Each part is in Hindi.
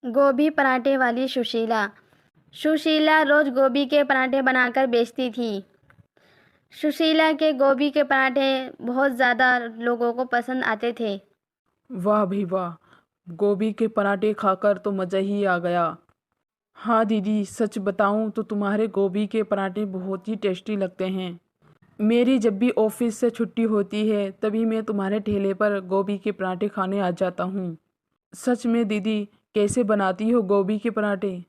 गोभी पराठे वाली सुशीला। सुशीला रोज गोभी के पराठे बनाकर बेचती थी। सुशीला के गोभी के पराठे बहुत ज़्यादा लोगों को पसंद आते थे। वाह भी वाह, गोभी के पराठे खाकर तो मज़ा ही आ गया। हाँ दीदी, सच बताऊँ तो तुम्हारे गोभी के पराठे बहुत ही टेस्टी लगते हैं। मेरी जब भी ऑफिस से छुट्टी होती है तभी मैं तुम्हारे ठेले पर गोभी के पराठे खाने आ जाता हूँ। सच में दीदी, कैसे बनाती हो गोभी के पराठे?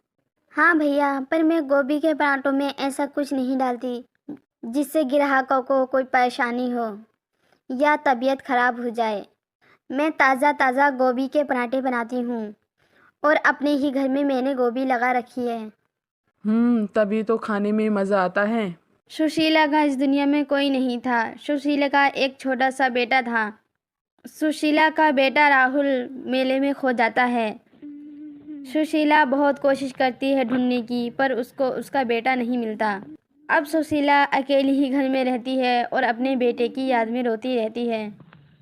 हाँ भैया, पर मैं गोभी के पराठों में ऐसा कुछ नहीं डालती जिससे ग्राहकों को कोई परेशानी हो या तबीयत खराब हो जाए। मैं ताज़ा ताज़ा गोभी के पराठे बनाती हूँ और अपने ही घर में मैंने गोभी लगा रखी है। तभी तो खाने में मज़ा आता है। सुशीला का इस दुनिया में कोई नहीं था। सुशीला का एक छोटा सा बेटा था। सुशीला का बेटा राहुल मेले में खो जाता है। सुशीला बहुत कोशिश करती है ढूंढने की, पर उसको उसका बेटा नहीं मिलता। अब सुशीला अकेली ही घर में रहती है और अपने बेटे की याद में रोती रहती है।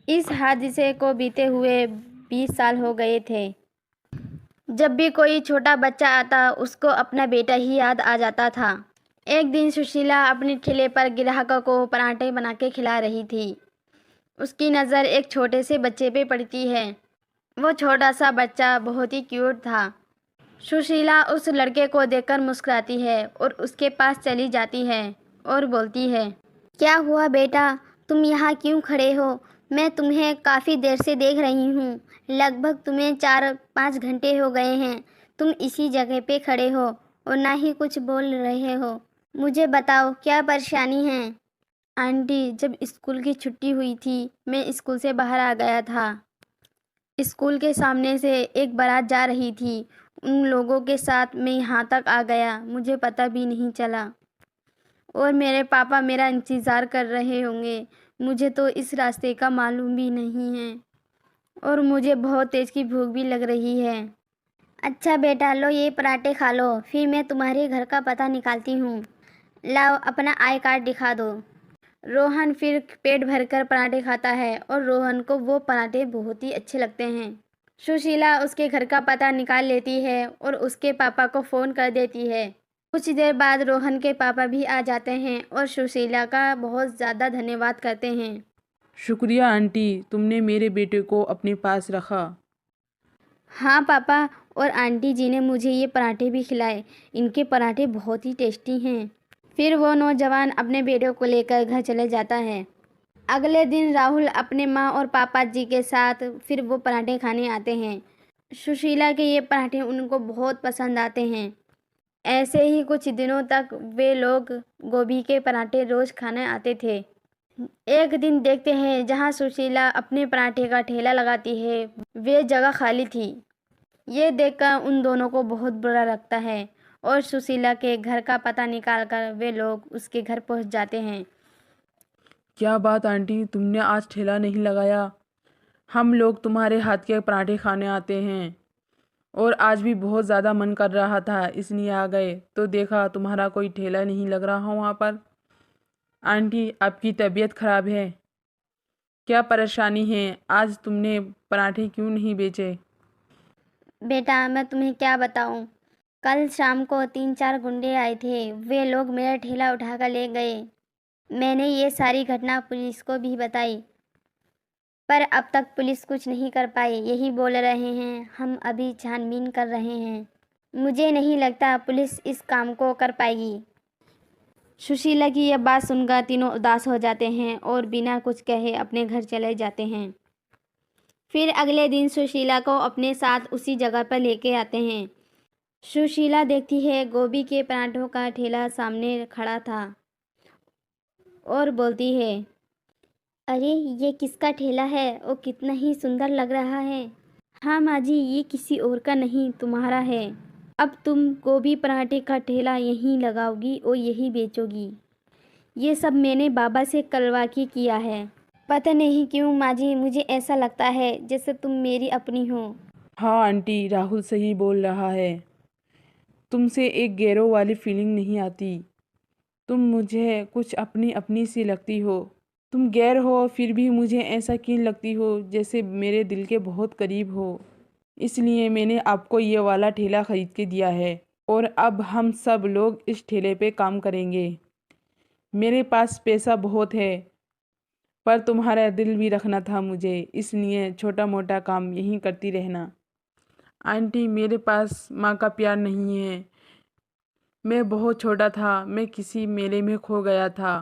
इस हादसे को बीते हुए 20 साल हो गए थे। जब भी कोई छोटा बच्चा आता उसको अपना बेटा ही याद आ जाता था। एक दिन सुशीला अपने ठेले पर ग्राहकों को पराठे बना के खिला रही थी। उसकी नज़र एक छोटे से बच्चे पे पड़ती है। वो छोटा सा बच्चा बहुत ही क्यूट था। सुशीला उस लड़के को देखकर मुस्कुराती है और उसके पास चली जाती है और बोलती है, क्या हुआ बेटा, तुम यहाँ क्यों खड़े हो? मैं तुम्हें काफ़ी देर से देख रही हूँ। लगभग तुम्हें 4-5 घंटे हो गए हैं तुम इसी जगह पे खड़े हो और ना ही कुछ बोल रहे हो। मुझे बताओ क्या परेशानी है? आंटी, जब स्कूल की छुट्टी हुई थी मैं स्कूल से बाहर आ गया था। स्कूल के सामने से एक बारात जा रही थी। उन लोगों के साथ मैं यहाँ तक आ गया, मुझे पता भी नहीं चला। और मेरे पापा मेरा इंतज़ार कर रहे होंगे। मुझे तो इस रास्ते का मालूम भी नहीं है और मुझे बहुत तेज़ की भूख भी लग रही है। अच्छा बेटा, लो ये पराठे खा लो, फिर मैं तुम्हारे घर का पता निकालती हूँ। लाओ अपना आई कार्ड दिखा दो। रोहन फिर पेट भरकर पराठे खाता है और रोहन को वो पराठे बहुत ही अच्छे लगते हैं। सुशीला उसके घर का पता निकाल लेती है और उसके पापा को फ़ोन कर देती है। कुछ देर बाद रोहन के पापा भी आ जाते हैं और सुशीला का बहुत ज़्यादा धन्यवाद करते हैं। शुक्रिया आंटी, तुमने मेरे बेटे को अपने पास रखा। हाँ पापा, और आंटी जी ने मुझे ये पराठे भी खिलाए। इनके पराठे बहुत ही टेस्टी हैं। फिर वो नौजवान अपने बेटे को लेकर घर चले जाता है। अगले दिन राहुल अपने माँ और पापा जी के साथ फिर वो पराठे खाने आते हैं। सुशीला के ये पराठे उनको बहुत पसंद आते हैं। ऐसे ही कुछ दिनों तक वे लोग गोभी के पराठे रोज़ खाने आते थे। एक दिन देखते हैं जहाँ सुशीला अपने पराठे का ठेला लगाती है वे जगह खाली थी। ये देखकर उन दोनों को बहुत बुरा लगता है और सुशीला के घर का पता निकालकर वे लोग उसके घर पहुंच जाते हैं। क्या बात आंटी, तुमने आज ठेला नहीं लगाया? हम लोग तुम्हारे हाथ के पराठे खाने आते हैं और आज भी बहुत ज़्यादा मन कर रहा था इसलिए आ गए, तो देखा तुम्हारा कोई ठेला नहीं लग रहा वहाँ पर। आंटी, आपकी तबीयत खराब है? क्या परेशानी है? आज तुमने पराठे क्यों नहीं बेचे? बेटा मैं तुम्हें क्या बताऊं, कल शाम को 3-4 गुंडे आए थे। वे लोग मेरा ठेला उठाकर ले गए। मैंने ये सारी घटना पुलिस को भी बताई, पर अब तक पुलिस कुछ नहीं कर पाई। यही बोल रहे हैं हम अभी छानबीन कर रहे हैं। मुझे नहीं लगता पुलिस इस काम को कर पाएगी। सुशीला की यह बात सुनकर तीनों उदास हो जाते हैं और बिना कुछ कहे अपने घर चले जाते हैं। फिर अगले दिन सुशीला को अपने साथ उसी जगह पर लेके आते हैं। सुशीला देखती है गोभी के पराठों का ठेला सामने खड़ा था और बोलती है, अरे ये किसका ठेला है और कितना ही सुंदर लग रहा है। हाँ माँ जी, ये किसी और का नहीं तुम्हारा है। अब तुम गोभी पराठे का ठेला यहीं लगाओगी और यहीं बेचोगी। ये सब मैंने बाबा से करवा के किया है। पता नहीं क्यों माँ जी, मुझे ऐसा लगता है जैसे तुम मेरी अपनी हो। हाँ आंटी, राहुल सही बोल रहा है। तुमसे एक गैरों वाली फीलिंग नहीं आती। तुम मुझे कुछ अपनी अपनी सी लगती हो। तुम गैर हो फिर भी मुझे ऐसा क्यों लगती हो जैसे मेरे दिल के बहुत करीब हो। इसलिए मैंने आपको ये वाला ठेला खरीद के दिया है और अब हम सब लोग इस ठेले पे काम करेंगे। मेरे पास पैसा बहुत है, पर तुम्हारा दिल भी रखना था मुझे, इसलिए छोटा मोटा काम यहीं करती रहना। आंटी, मेरे पास माँ का प्यार नहीं है। मैं बहुत छोटा था, मैं किसी मेले में खो गया था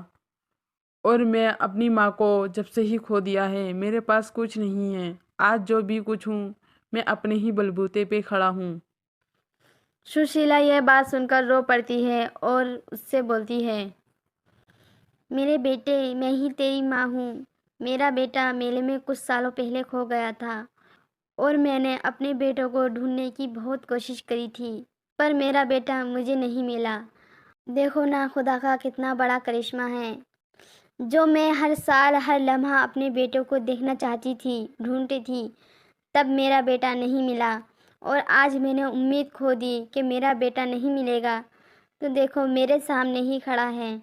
और मैं अपनी माँ को जब से ही खो दिया है। मेरे पास कुछ नहीं है। आज जो भी कुछ हूँ, मैं अपने ही बलबूते पे खड़ा हूँ। सुशीला यह बात सुनकर रो पड़ती है और उससे बोलती है, मेरे बेटे, मैं ही तेरी माँ हूँ। मेरा बेटा मेले में कुछ सालों पहले खो गया था और मैंने अपने बेटों को ढूंढने की बहुत कोशिश करी थी, पर मेरा बेटा मुझे नहीं मिला। देखो ना, खुदा का कितना बड़ा करिश्मा है, जो मैं हर साल हर लम्हा अपने बेटों को देखना चाहती थी, ढूंढती थी, तब मेरा बेटा नहीं मिला और आज मैंने उम्मीद खो दी कि मेरा बेटा नहीं मिलेगा, तो देखो मेरे सामने ही खड़ा है।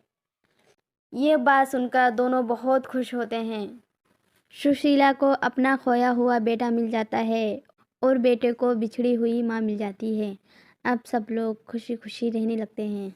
ये बात सुनकर दोनों बहुत खुश होते हैं। सुशीला को अपना खोया हुआ बेटा मिल जाता है और बेटे को बिछड़ी हुई माँ मिल जाती है। अब सब लोग खुशी खुशी रहने लगते हैं।